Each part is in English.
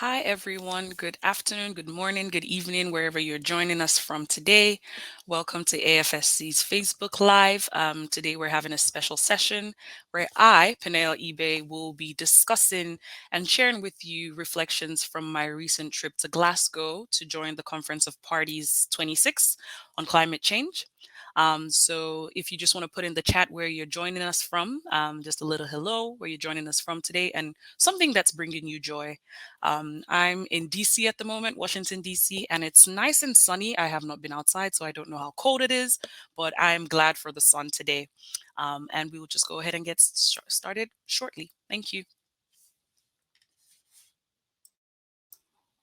Hi, everyone. Good afternoon, good morning, good evening, wherever you're joining us from today. Welcome to AFSC's Facebook Live. Today, we're having a special session where I, Peniel, will be discussing and sharing with you reflections from my recent trip to Glasgow to join the Conference of Parties 26 on climate change. So if you just want to put in the chat where you're joining us from, just a little hello, where you're joining us from today, and something that's bringing you joy. I'm in DC at the moment, Washington, DC, and it's nice and sunny. I have not been outside, so I don't know how cold it is, but I'm glad for the sun today. And we will just go ahead and get started shortly. Thank you.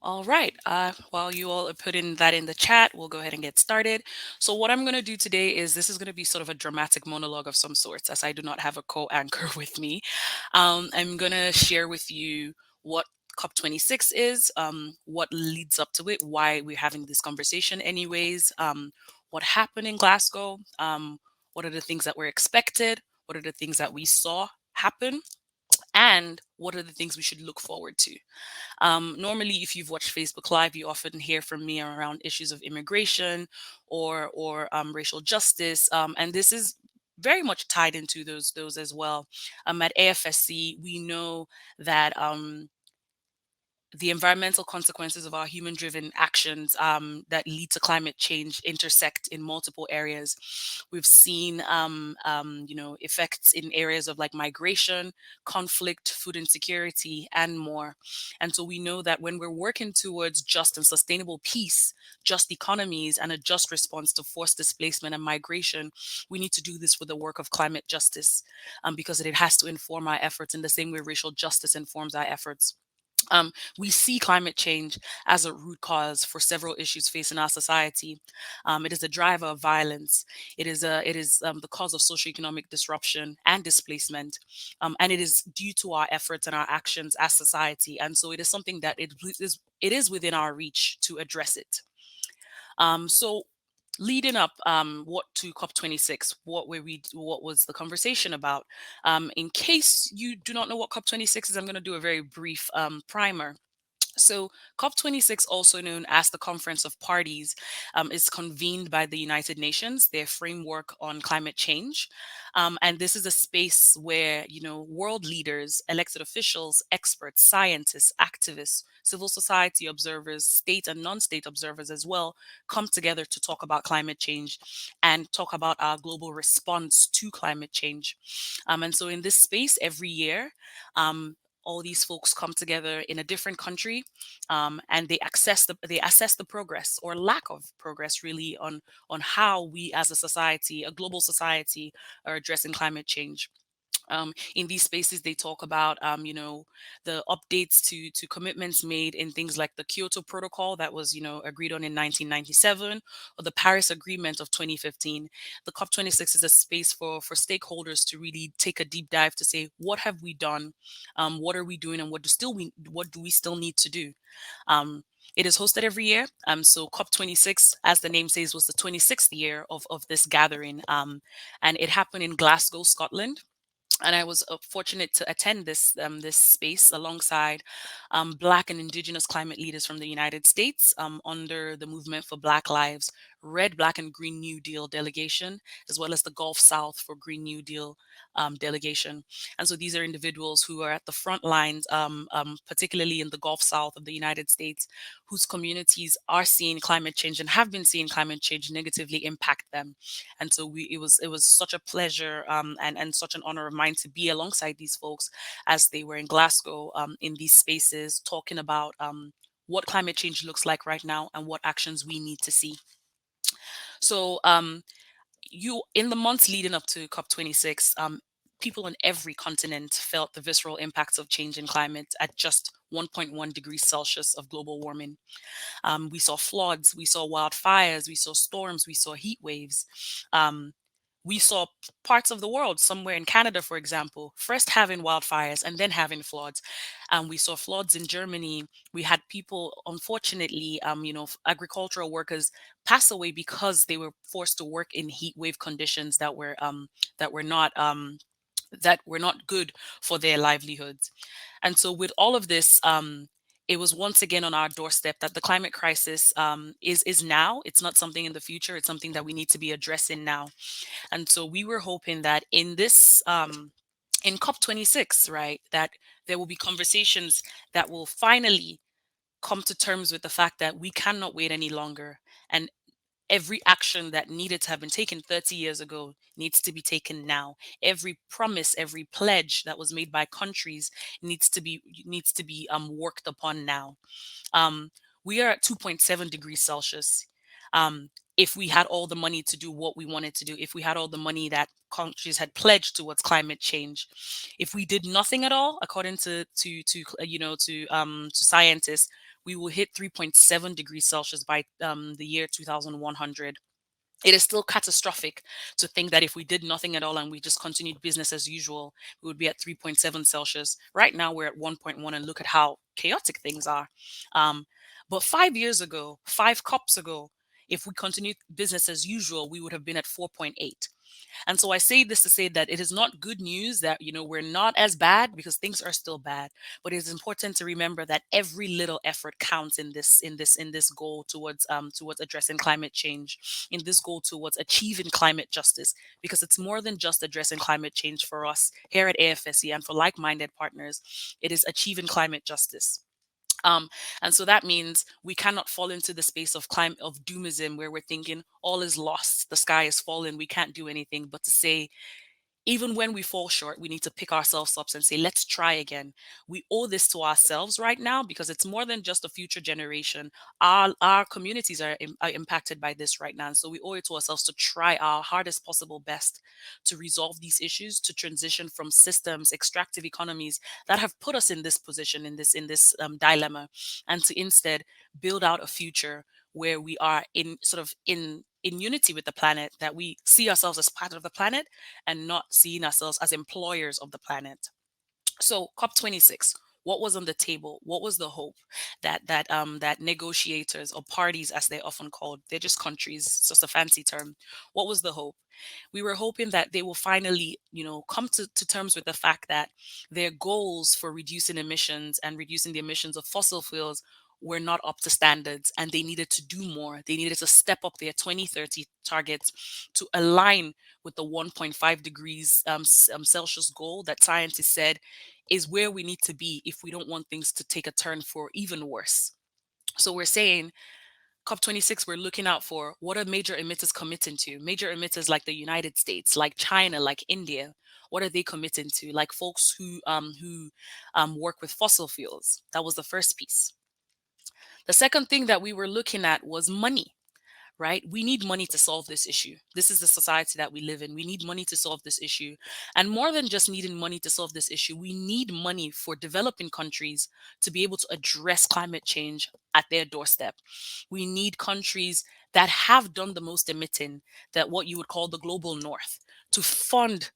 All right. While you all are putting that in the chat, we'll go ahead and get started. So what I'm going to do today is this is going to be sort of a dramatic monologue of some sorts, as I do not have a co-anchor with me. I'm going to share with you what COP26 is, what leads up to it, why we're having this conversation anyways, what happened in Glasgow, what are the things that were expected, what are the things that we saw happen, and what are the things we should look forward to. Normally, if you've watched Facebook Live, you often hear from me around issues of immigration or racial justice, and this is very much tied into those as well. At AFSC, we know that the environmental consequences of our human-driven actions that lead to climate change intersect in multiple areas. We've seen, effects in areas of like migration, conflict, food insecurity, and more. And so we know that when we're working towards just and sustainable peace, just economies, and a just response to forced displacement and migration, we need to do this with the work of climate justice, because it has to inform our efforts in the same way racial justice informs our efforts. We see climate change as a root cause for several issues facing our society. It is a driver of violence. It is the cause of socioeconomic disruption and displacement, and it is due to our efforts and our actions as society. And so it is something that it is within our reach to address it. So leading up what to COP26, what was the conversation about? In case you do not know what COP26 is, I'm going to do a very brief primer. So, COP26, also known as the Conference of Parties, is convened by the United Nations, their framework on climate change. And this is a space where, world leaders, elected officials, experts, scientists, activists, civil society observers, state and non state observers as well, come together to talk about climate change and talk about our global response to climate change. And so, in this space, every year, all these folks come together in a different country, and they assess the progress or lack of progress really on how we as a society, a global society, are addressing climate change. In these spaces, they talk about, the updates to commitments made in things like the Kyoto Protocol that was, agreed on in 1997, or the Paris Agreement of 2015. The COP26 is a space for stakeholders to really take a deep dive to say, what have we done, what are we doing, and what do we still need to do. It is hosted every year. So COP26, as the name says, was the 26th year of this gathering, and it happened in Glasgow, Scotland, and I was fortunate to attend this space alongside Black and Indigenous climate leaders from the United States, under the Movement for Black Lives, Red, Black, and Green New Deal delegation, as well as the Gulf South for Green New Deal delegation. And so these are individuals who are at the front lines, particularly in the Gulf South of the United States, whose communities are seeing climate change and have been seeing climate change negatively impact them. And so it was such a pleasure, and such an honor of mine to be alongside these folks as they were in Glasgow, in these spaces talking about what climate change looks like right now and what actions we need to see. So, you in the months leading up to COP26, people on every continent felt the visceral impacts of change in climate at just 1.1 degrees Celsius of global warming. We saw floods, we saw wildfires, we saw storms, we saw heat waves. Um, we saw parts of the world, somewhere in Canada, for example, first having wildfires and then having floods. We saw floods in Germany. We had people, unfortunately, agricultural workers pass away because they were forced to work in heat wave conditions that were not that were not good for their livelihoods. And so, with all of this, it was once again on our doorstep that the climate crisis is now. It's not something in the future. It's something that we need to be addressing now. And so we were hoping that in this in COP26, right, that there will be conversations that will finally come to terms with the fact that we cannot wait any longer. And every action that needed to have been taken 30 years ago needs to be taken now. Every promise, every pledge that was made by countries needs to be worked upon now. Um, we are at 2.7 degrees Celsius. If we had all the money to do what we wanted to do, if we had all the money that countries had pledged towards climate change, if we did nothing at all, according to scientists, we will hit 3.7 degrees Celsius by the year 2100. It is still catastrophic to think that if we did nothing at all and we just continued business as usual, we would be at 3.7 Celsius. Right now, we're at 1.1, and look at how chaotic things are. Um, but 5 years ago, five COPs ago, if we continued business as usual, we would have been at 4.8. And so I say this to say that it is not good news that, we're not as bad, because things are still bad. But it is important to remember that every little effort counts in this goal towards addressing climate change, in this goal towards achieving climate justice, because it's more than just addressing climate change for us here at AFSC and for like-minded partners. It is achieving climate justice. Um, and so that means we cannot fall into the space of doomism, where we're thinking all is lost, the sky is falling, we can't do anything. But to say, even when we fall short, we need to pick ourselves up and say, let's try again. We owe this to ourselves right now, because it's more than just a future generation. Our communities are impacted by this right now. And so we owe it to ourselves to try our hardest possible best to resolve these issues, to transition from systems, extractive economies that have put us in this position, in this dilemma, and to instead build out a future where we are in unity with the planet, that we see ourselves as part of the planet and not seeing ourselves as employers of the planet. So COP26, what was on the table? What was the hope that negotiators, or parties as they're often called, they're just countries, it's just a fancy term. What was the hope? We were hoping that they will finally, come to terms with the fact that their goals for reducing emissions and reducing the emissions of fossil fuels were not up to standards, and they needed to do more. They needed to step up their 2030 targets to align with the 1.5 degrees Celsius goal that scientists said is where we need to be if we don't want things to take a turn for even worse. So we're saying COP26, we're looking out for what are major emitters committing to? Major emitters like the United States, like China, like India. What are they committing to? Like folks who work with fossil fuels. That was the first piece. The second thing that we were looking at was money, right? We need money to solve this issue. This is the society that we live in. We need money to solve this issue. And more than just needing money to solve this issue, we need money for developing countries to be able to address climate change at their doorstep. We need countries that have done the most emitting, that what you would call the global north, to fund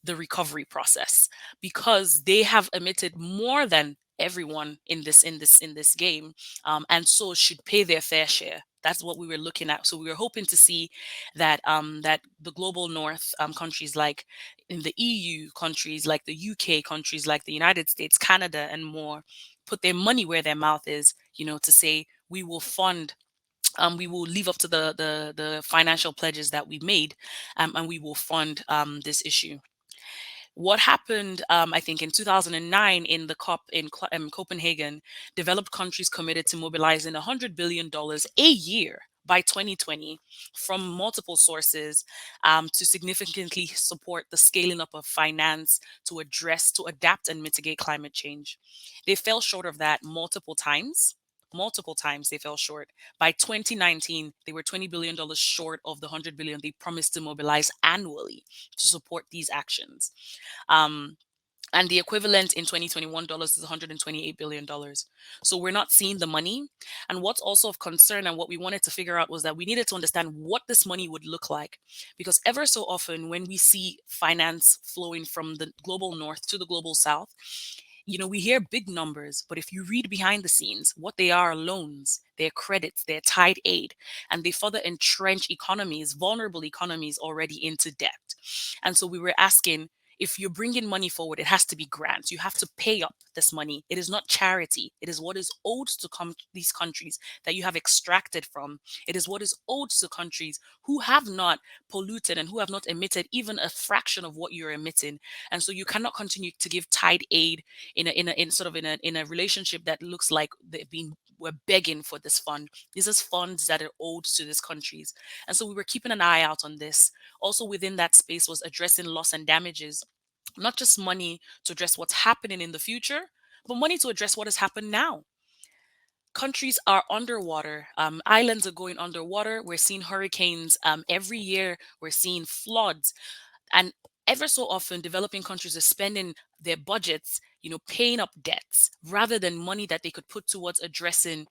the recovery process, because they have emitted more than everyone in this game, and so should pay their fair share. That's what we were looking at. So we were hoping to see that the global north, countries like in the EU, countries like the UK, countries like the United States, Canada, and more, put their money where their mouth is, to say we will fund, we will live up to the financial pledges that we made, and we will fund this issue. What happened, I think, in 2009 in the COP in Copenhagen, developed countries committed to mobilizing $100 billion a year by 2020 from multiple sources, to significantly support the scaling up of finance to adapt and mitigate climate change. They fell short of that multiple times. Multiple times they fell short. By 2019, they were $20 billion short of the 100 billion they promised to mobilize annually to support these actions. Um, and the equivalent in 2021 dollars is $128 billion. So we're not seeing the money. And what's also of concern, and what we wanted to figure out, was that we needed to understand what this money would look like. Because ever so often, when we see finance flowing from the global north to the global south, we hear big numbers, but if you read behind the scenes, what they are loans, they're credits, they're tied aid, and they further entrench economies, vulnerable economies already into debt. And so we were asking, if you're bringing money forward, it has to be grants. You have to pay up this money. It is not charity. It is what is owed to these countries that you have extracted from. It is what is owed to countries who have not polluted and who have not emitted even a fraction of what you're emitting. And so you cannot continue to give tide aid in a relationship that looks like we're begging for this fund. These are funds that are owed to these countries. And so we were keeping an eye out on this. Also within that space was addressing loss and damages, not just money to address what's happening in the future, but money to address what has happened now. Countries are underwater. Islands are going underwater. We're seeing hurricanes every year. We're seeing floods. And ever so often, developing countries are spending their budgets, paying up debts rather than money that they could put towards addressing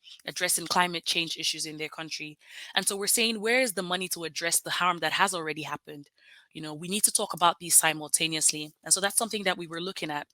climate change issues in their country. And so we're saying, where is the money to address the harm that has already happened? We need to talk about these simultaneously. And so that's something that we were looking at.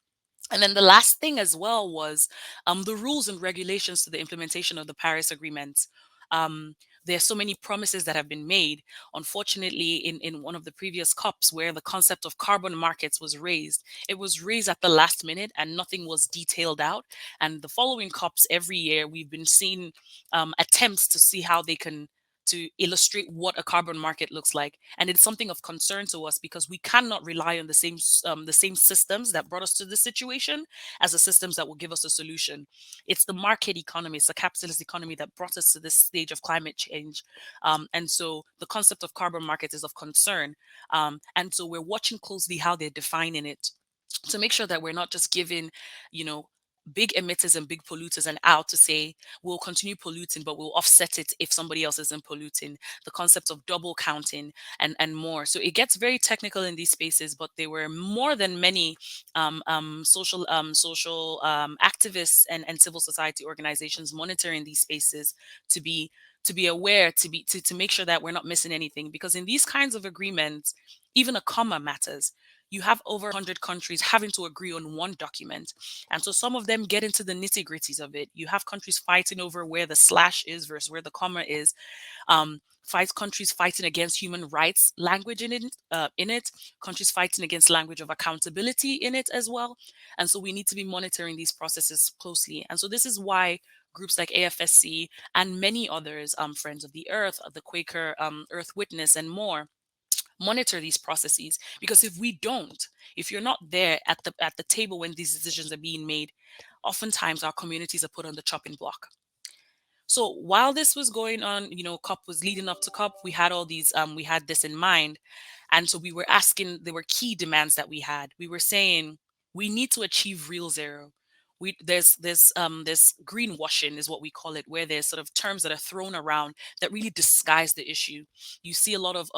And then the last thing as well was the rules and regulations to the implementation of the Paris Agreement. Um, there are so many promises that have been made. Unfortunately, in one of the previous COPs where the concept of carbon markets was raised, it was raised at the last minute and nothing was detailed out. And the following COPs every year, we've been seeing attempts to see how they can to illustrate what a carbon market looks like, and it's something of concern to us because we cannot rely on the same systems that brought us to this situation as the systems that will give us a solution. It's the market economy, it's the capitalist economy that brought us to this stage of climate change, and so the concept of carbon markets is of concern, and so we're watching closely how they're defining it to make sure that we're not just giving, you know, big emitters and big polluters an out to say we'll continue polluting, but we'll offset it if somebody else isn't polluting. The concept of double counting and more. So it gets very technical in these spaces, but there were more than many social activists and civil society organizations monitoring these spaces to be aware, to make sure that we're not missing anything. Because in these kinds of agreements, even a comma matters. You have over 100 countries having to agree on one document. And so some of them get into the nitty gritties of it. You have countries fighting over where the slash is versus where the comma is. Fight countries fighting against human rights language in it. Countries fighting against language of accountability in it as well. And so we need to be monitoring these processes closely. And so this is why groups like AFSC and many others, Friends of the Earth, the Quaker Earth Witness, and more, monitor these processes. Because if we don't, if you're not there at the table when these decisions are being made, oftentimes our communities are put on the chopping block. So while this was going on, COP was leading up to COP, we had all these, we had this in mind. And so we were asking, there were key demands that we had. We were saying, we need to achieve real zero. There's greenwashing is what we call it, where there's sort of terms that are thrown around that really disguise the issue. You see a lot of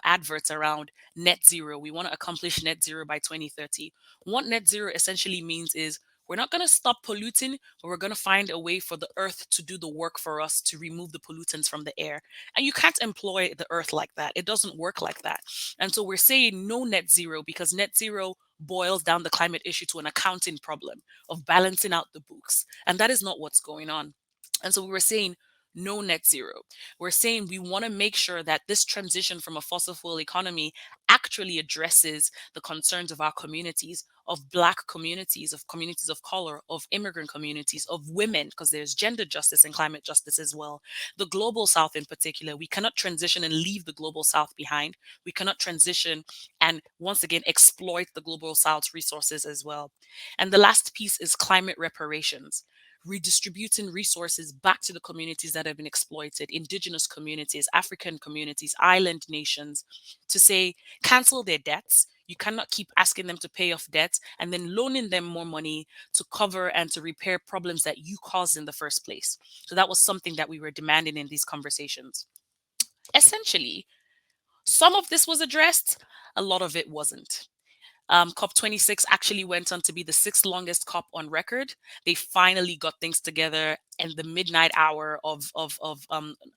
adverts around net zero. We want to accomplish net zero by 2030. What net zero essentially means is we're not going to stop polluting, but we're going to find a way for the earth to do the work for us to remove the pollutants from the air. And you can't employ the earth like that. It doesn't work like that. And so we're saying no net zero because net zero boils down the climate issue to an accounting problem of balancing out the books. And that is not what's going on. And so we were saying no net zero. We're saying we want to make sure that this transition from a fossil fuel economy actually addresses the concerns of our communities, of Black communities, of communities of color, of immigrant communities, of women, because there's gender justice and climate justice as well. The global South in particular, we cannot transition and leave the global South behind. We cannot transition and once again exploit the global South's resources as well. And the last piece is climate reparations, redistributing resources back to the communities that have been exploited, indigenous communities, African communities, island nations, to say, cancel their debts. You cannot keep asking them to pay off debts and then loaning them more money to cover and to repair problems that you caused in the first place. So that was something that we were demanding in these conversations. Essentially, some of this was addressed, a lot of it wasn't. COP26 actually went on to be the sixth longest COP on record. They finally got things together in the midnight hour of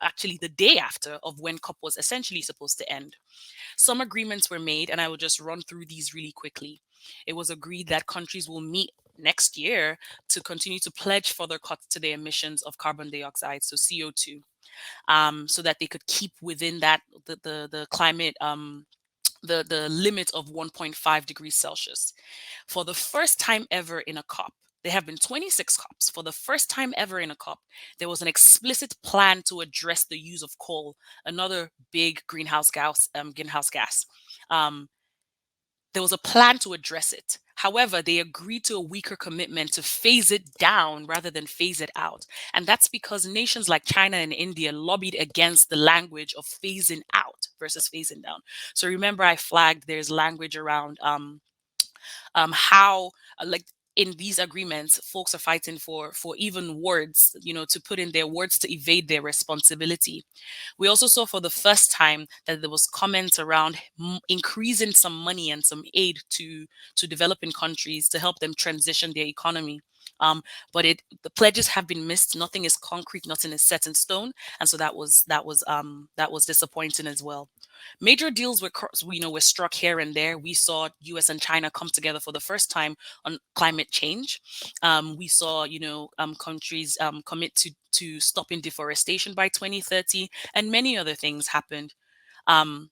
actually the day after of when COP was essentially supposed to end. Some agreements were made, and I will just run through these really quickly. It was agreed that countries will meet next year to continue to pledge further cuts to their emissions of carbon dioxide, so CO2, so that they could keep within that the climate the limit of 1.5 degrees Celsius. For the first time ever in a COP, there have been 26 COPs. For the first time ever in a COP, there was an explicit plan to address the use of coal, another big greenhouse gas. Um, there was a plan to address it. However, they agreed to a weaker commitment to phase it down rather than phase it out. And that's because nations like China and India lobbied against the language of phasing out versus phasing down. So remember, I flagged there's language around how like in these agreements folks are fighting for even words, to put in their words to evade their responsibility. We also saw for the first time that there was comments around increasing some money and some aid to developing countries to help them transition their economy. Um, but the pledges have been missed. Nothing is concrete. Nothing is set in stone, and so that was disappointing as well. Major deals were struck here and there. We saw U.S. and China come together for the first time on climate change. We saw countries commit to stopping deforestation by 2030, and many other things happened. Um,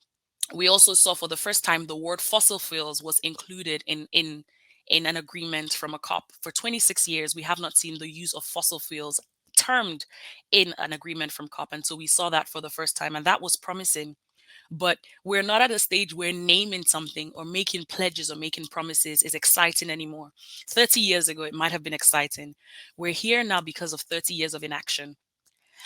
we also saw for the first time the word fossil fuels was included in an agreement from a COP. For 26 years, we have not seen the use of fossil fuels termed in an agreement from COP, and so we saw that for the first time, and that was promising. But we're not at a stage where naming something or making pledges or making promises is exciting anymore. 30 years ago, it might have been exciting. We're here now because of 30 years of inaction.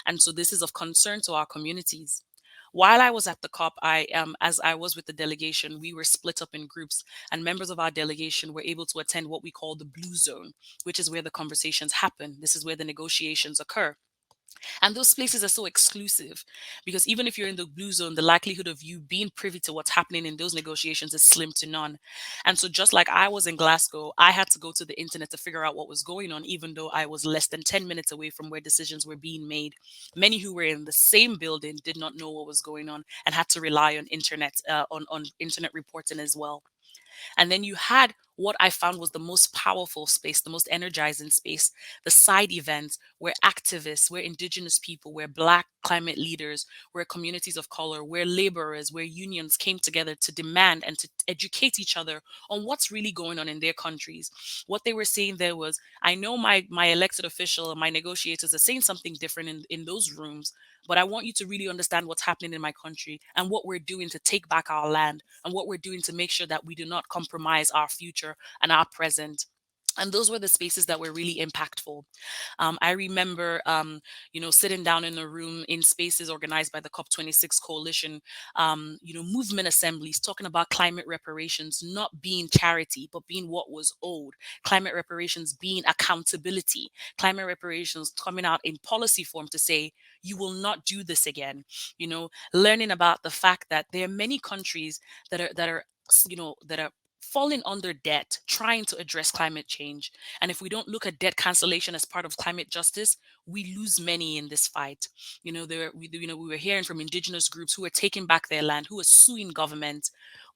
And so this is of concern to our communities. While I was at the COP, as I was with the delegation, we were split up in groups, and members of our delegation were able to attend what we call the blue zone, which is where the conversations happen. This is where the negotiations occur. And those places are so exclusive because even if you're in the blue zone, the likelihood of you being privy to what's happening in those negotiations is slim to none. And so, just like I was in Glasgow, I had to go to the internet to figure out what was going on, even though I was less than 10 minutes away from where decisions were being made. Many who were in the same building did not know what was going on and had to rely on on internet reporting as well. And then you had what I found was the most powerful space, the most energizing space, the side events where activists, where indigenous people, where Black climate leaders, where communities of color, where laborers, where unions came together to demand and to educate each other on what's really going on in their countries. What they were saying there was, I know my elected official and my negotiators are saying something different in those rooms, but I want you to really understand what's happening in my country and what we're doing to take back our land and what we're doing to make sure that we do not compromise our future and our present. And those were the spaces that were really impactful. I remember, sitting down in a room in spaces organized by the COP26 Coalition, movement assemblies talking about climate reparations not being charity, but being what was owed. Climate reparations being accountability. Climate reparations coming out in policy form to say, you will not do this again. Learning about the fact that there are many countries that are falling under debt trying to address climate change. And if we don't look at debt cancellation as part of climate justice, we lose many in this fight. We were hearing from indigenous groups who are taking back their land, who are suing government.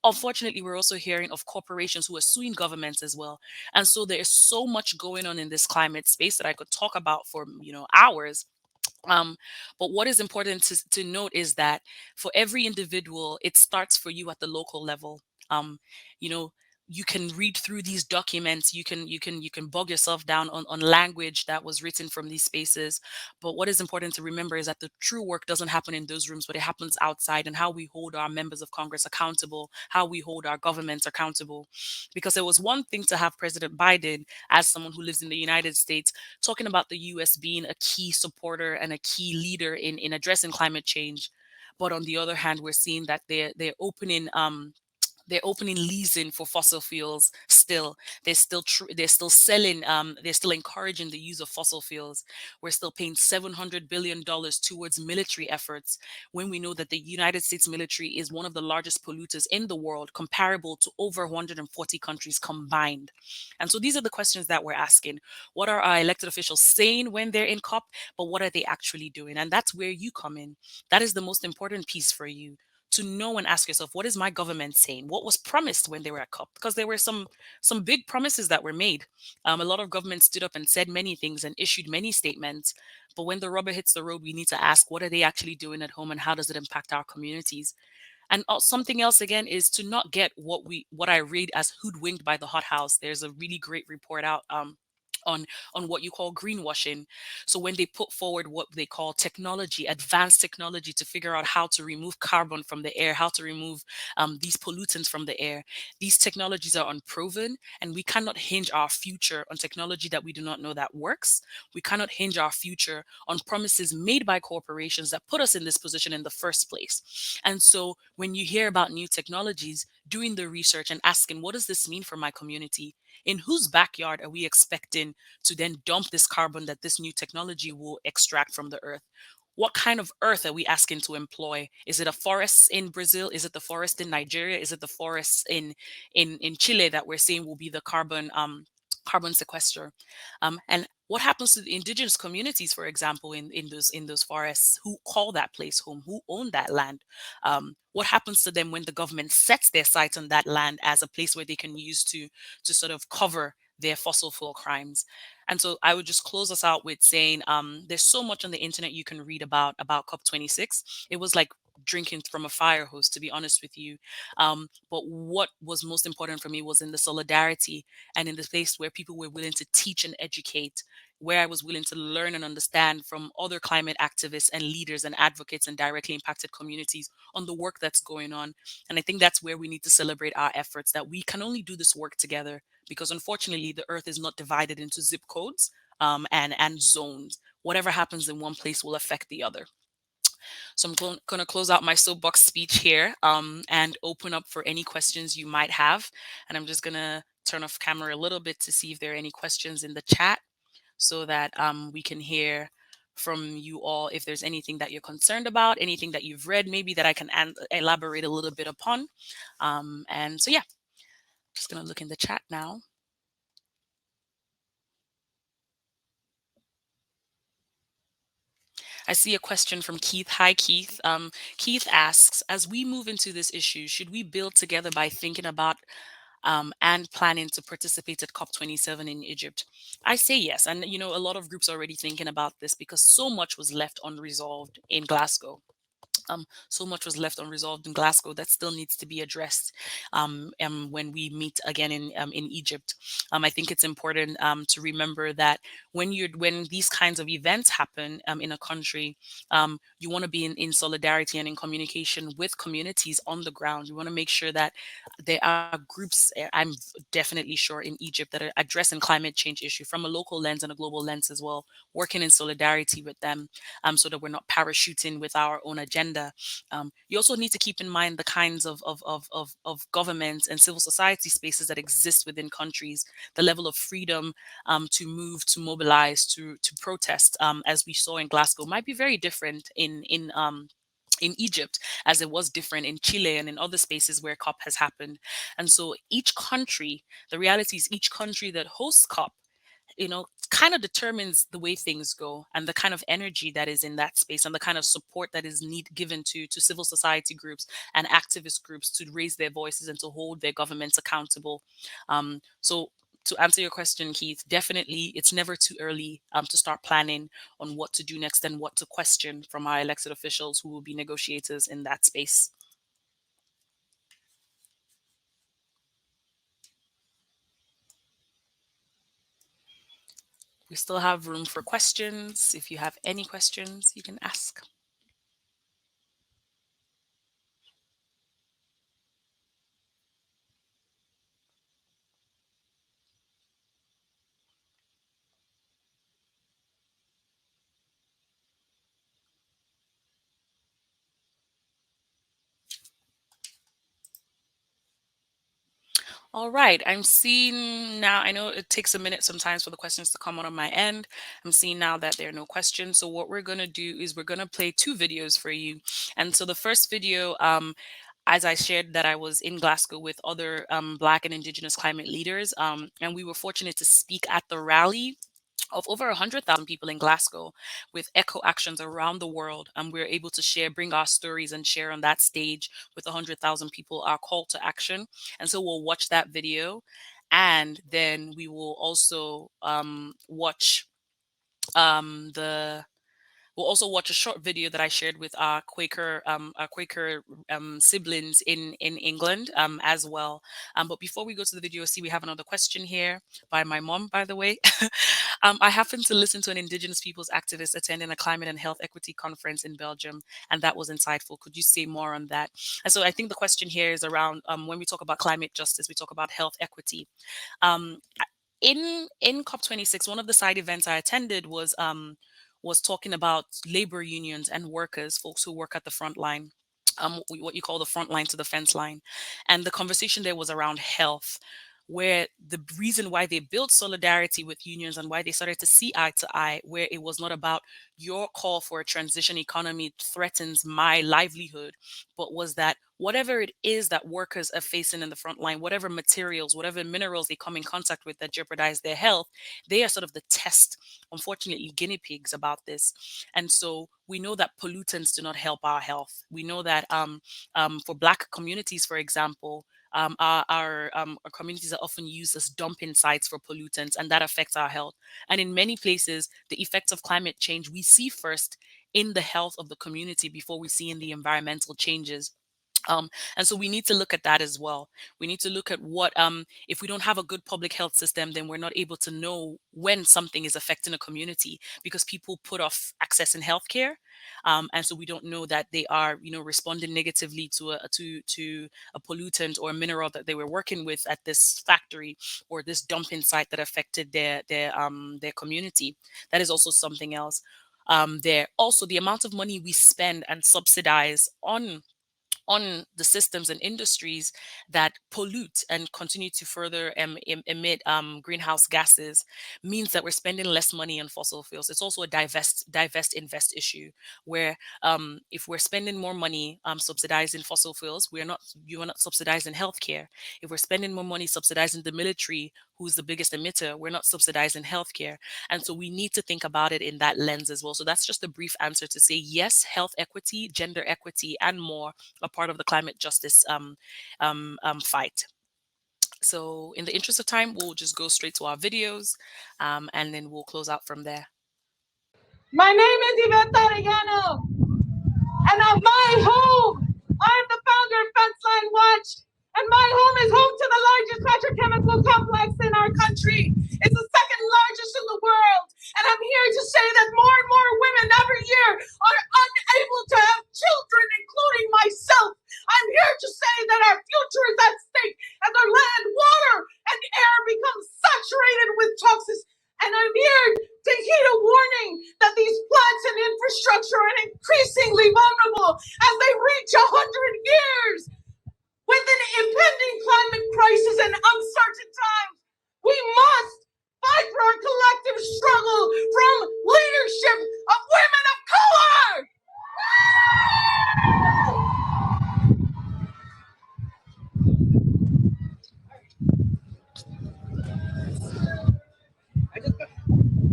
Unfortunately, we're also hearing of corporations who are suing governments as well. And so there is so much going on in this climate space that I could talk about for hours. um, but what is important to note is that for every individual, it starts for you at the local level. Um, you know, you can read through these documents. You can bog yourself down on language that was written from these spaces. But what is important to remember is that the true work doesn't happen in those rooms, but it happens outside, and how we hold our members of Congress accountable, how we hold our governments accountable. Because it was one thing to have President Biden, as someone who lives in the United States, talking about the US being a key supporter and a key leader in addressing climate change. But on the other hand, we're seeing that they're opening leasing for fossil fuels still. They're still selling, they're still encouraging the use of fossil fuels. We're still paying $700 billion towards military efforts when we know that the United States military is one of the largest polluters in the world, comparable to over 140 countries combined. And so these are the questions that we're asking. What are our elected officials saying when they're in COP, but what are they actually doing? And that's where you come in. That is the most important piece for you, to know and ask yourself, what is my government saying? What was promised when they were at COP? Because there were some big promises that were made. A lot of governments stood up and said many things and issued many statements. But when the rubber hits the road, we need to ask, what are they actually doing at home, and how does it impact our communities? And something else again is to not get what I read as hoodwinked by the hothouse. There's a really great report out on what you call greenwashing. So when they put forward what they call technology, advanced technology, to figure out how to remove carbon from the air, how to remove these pollutants from the air, these technologies are unproven, and we cannot hinge our future on technology that we do not know that works. We cannot hinge our future on promises made by corporations that put us in this position in the first place. And so when you hear about new technologies, doing the research and asking, what does this mean for my community? In whose backyard are we expecting to then dump this carbon that this new technology will extract from the earth? What kind of earth are we asking to employ? Is it a forest in Brazil? Is it the forest in Nigeria? Is it the forests in Chile that we're saying will be the carbon sequester? And what happens to the indigenous communities, for example, in those forests, who call that place home, who own that land? What happens to them when the government sets their sights on that land as a place where they can use to sort of cover their fossil fuel crimes? And so I would just close us out with saying, there's so much on the internet you can read about COP26. It was like drinking from a fire hose, to be honest with you. But what was most important for me was in the solidarity and in the place where people were willing to teach and educate, where I was willing to learn and understand from other climate activists and leaders and advocates and directly impacted communities on the work that's going on. And I think that's where we need to celebrate our efforts, that we can only do this work together, because unfortunately the earth is not divided into zip codes and zones. Whatever happens in one place will affect the other. So I'm going to close out my soapbox speech here and open up for any questions you might have. And I'm just going to turn off camera a little bit to see if there are any questions in the chat, so that we can hear from you all if there's anything that you're concerned about, anything that you've read, maybe that I can elaborate a little bit upon. And so, yeah, just going to look in the chat now. I see a question from Keith. Hi, Keith. Keith asks, as we move into this issue, should we build together by thinking about and planning to participate at COP27 in Egypt? I say yes. And, a lot of groups are already thinking about this because so much was left unresolved in Glasgow. So much was left unresolved in Glasgow that still needs to be addressed when we meet again in Egypt. I think it's important to remember that when these kinds of events happen in a country, you want to be in solidarity and in communication with communities on the ground. You want to make sure that there are groups, I'm definitely sure, in Egypt that are addressing climate change issue from a local lens and a global lens as well, working in solidarity with them, so that we're not parachuting with our own agenda. You also need to keep in mind the kinds of governments and civil society spaces that exist within countries, the level of freedom to move, to mobilize, to protest, as we saw in Glasgow, might be very different in Egypt, as it was different in Chile and in other spaces where COP has happened. And so each country, the reality is each country that hosts COP, kind of determines the way things go and the kind of energy that is in that space and the kind of support that is given to civil society groups and activist groups to raise their voices and to hold their governments accountable. So to answer your question, Keith, definitely it's never too early to start planning on what to do next and what to question from our elected officials who will be negotiators in that space. We still have room for questions. If you have any questions, you can ask. All right, I'm seeing now. I know it takes a minute sometimes for the questions to come on my end. I'm seeing now that there are no questions. So what we're going to do is we're going to play two videos for you. And so the first video, as I shared, that I was in Glasgow with other Black and Indigenous climate leaders, and we were fortunate to speak at the rally of over 100,000 people in Glasgow with echo actions around the world. And we're able to bring our stories and share on that stage with 100,000 people, our call to action. And so we'll watch that video. And then we will also watch the We'll also watch a short video that I shared with our Quaker siblings in England as well. But before we go to the video, see we have another question here by my mom, by the way. I happened to listen to an Indigenous peoples activist attending a climate and health equity conference in Belgium, and that was insightful. Could you say more on that? And so I think the question here is around when we talk about climate justice, we talk about health equity. Um, in COP26, one of the side events I attended was talking about labor unions and workers, folks who work at the front line, what you call the front line to the fence line. And the conversation there was around health, where the reason why they built solidarity with unions and why they started to see eye to eye, where it was not about your call for a transition economy threatens my livelihood, but was that whatever it is that workers are facing in the front line, whatever materials, whatever minerals they come in contact with that jeopardize their health, they are sort of the test, unfortunately, guinea pigs about this. And so we know that pollutants do not help our health. We know that for Black communities, for example, our communities are often used as dumping sites for pollutants, and that affects our health. And in many places, the effects of climate change we see first in the health of the community before we see in the environmental changes. And so we need to look at that as well. We need to look at what, if we don't have a good public health system, then we're not able to know when something is affecting a community because people put off accessing healthcare. And so we don't know that they are, responding negatively to a pollutant or a mineral that they were working with at this factory or this dumping site that affected their community. That is also something else. There also the amount of money we spend and subsidize on the systems and industries that pollute and continue to further emit greenhouse gases means that we're spending less money on fossil fuels. It's also a divest invest issue where if we're spending more money subsidizing fossil fuels, you are not subsidizing healthcare. If we're spending more money subsidizing the military, who's the biggest emitter, we're not subsidizing healthcare. And so we need to think about it in that lens as well. So that's just a brief answer to say yes, health equity, gender equity, and more are part of the climate justice fight. So in the interest of time, we'll just go straight to our videos and then we'll close out from there. My name is Yvette Arellano, and my home, I'm the founder of Fenceline Watch, and my home is home to the largest petrochemical complex in our country. It's the second largest in the world, and I'm here to say that more and more women every year are unable to have children, including myself. I'm here to say that our future is at stake as our land, water, and air become saturated with toxins. And I'm here to heed a warning that these plants and infrastructure are increasingly vulnerable as they reach 100 years. With an impending climate crisis and uncertain times, we must fight for our collective struggle from leadership of women of color.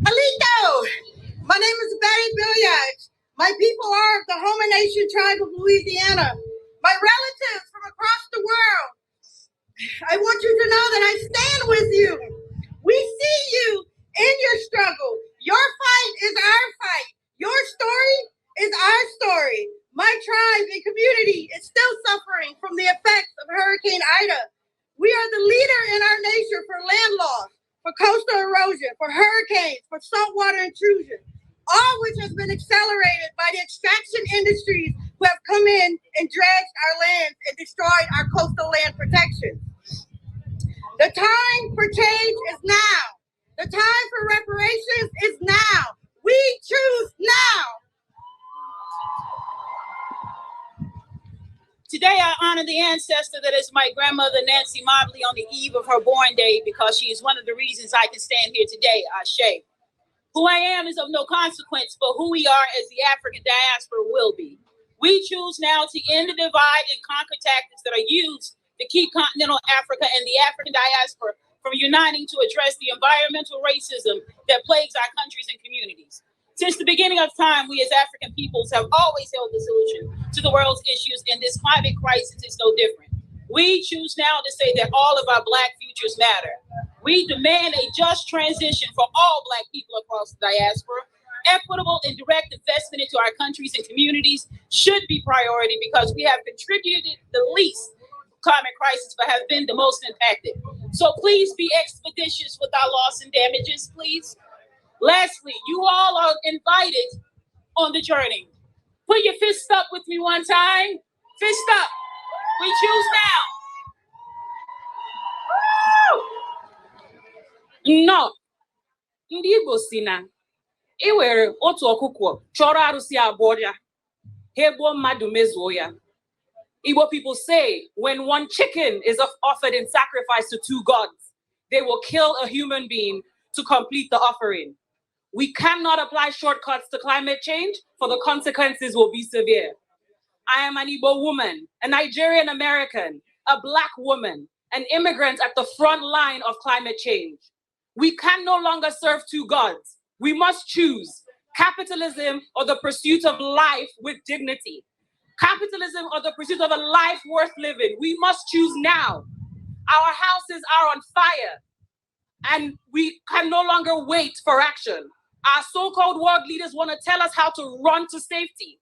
Alito, my name is Betty Billiard. My people are of the Houma Nation tribe of Louisiana. My relatives from across the world. I want you to know that I stand with you. We see you in your struggle. Your fight is our fight. Your story is our story. My tribe and community is still suffering from the effects of Hurricane Ida. We are the leader in our nation for land loss, for coastal erosion, for hurricanes, for saltwater intrusion, all which has been accelerated by the extraction industries who have come in and dredged our lands and destroyed our coastal land protection. The time for change is now. The time for reparations is now. We choose now. Today, I honor the ancestor that is my grandmother, Nancy Mobley, on the eve of her born day, because she is one of the reasons I can stand here today, Ashe. Who I am is of no consequence, but who we are as the African diaspora will be. We choose now to end the divide and conquer tactics that are used to keep continental Africa and the African diaspora from uniting to address the environmental racism that plagues our countries and communities. Since the beginning of time, we as African peoples have always held the solution to the world's issues, and this climate crisis is no different. We choose now to say that all of our Black futures matter. We demand a just transition for all Black people across the diaspora, Equitable and direct investment into our countries and communities should be priority because we have contributed the least climate crisis but have been the most impacted. So please be expeditious with our loss and damages, please. Lastly, you all are invited on the journey. Put your fist up with me one time. Fist up. We choose now. No. Ndị Igbo si na iwere otu ọkụkọ chọrọ arụsị abụọ ya, ha gbuo mmadụ mezuo ya. Igbo people say when one chicken is offered in sacrifice to two gods, they will kill a human being to complete the offering. We cannot apply shortcuts to climate change, for the consequences will be severe. I am an Igbo woman, a Nigerian American, a Black woman, an immigrant at the front line of climate change. We can no longer serve two gods. We must choose capitalism or the pursuit of life with dignity. Capitalism or the pursuit of a life worth living. We must choose now. Our houses are on fire and we can no longer wait for action. Our so-called world leaders want to tell us how to run to safety.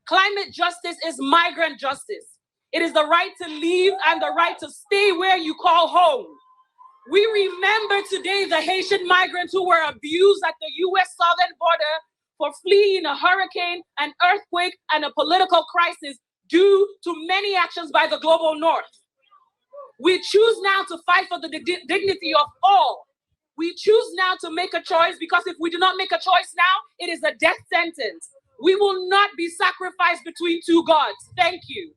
Climate justice is migrant justice. It is the right to leave and the right to stay where you call home. We remember today the Haitian migrants who were abused at the US southern border for fleeing a hurricane, an earthquake, and a political crisis due to many actions by the global north. We choose now to fight for the dignity of all. We choose now to make a choice because if we do not make a choice now, it is a death sentence. We will not be sacrificed between two gods. Thank you.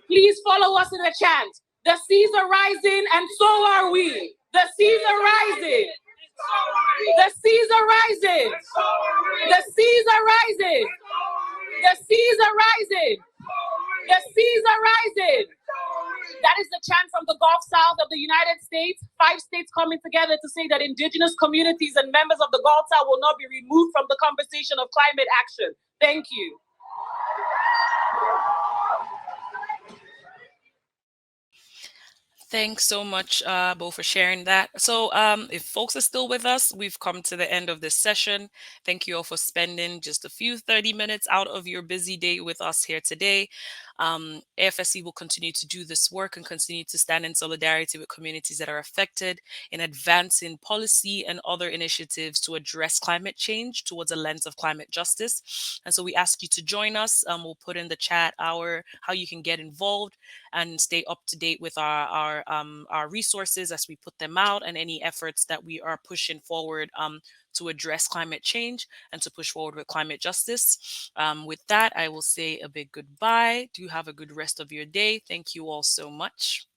Please follow us in the chant. The seas are rising and so are we. The seas are rising. The seas are rising. The seas are rising. The seas are rising. The seas are rising. That is the chant from the Gulf South of the United States. 5 states coming together to say that indigenous communities and members of the Gulf South will not be removed from the conversation of climate action. Thank you. Thanks so much, Bo, for sharing that. So if folks are still with us, we've come to the end of this session. Thank you all for spending just a few 30 minutes out of your busy day with us here today. AFSC will continue to do this work and continue to stand in solidarity with communities that are affected in advancing policy and other initiatives to address climate change towards a lens of climate justice. And so we ask you to join us. We'll put in the chat how you can get involved and stay up to date with our resources as we put them out and any efforts that we are pushing forward to address climate change and to push forward with climate justice. With that, I will say a big goodbye. Do have a good rest of your day. Thank you all so much.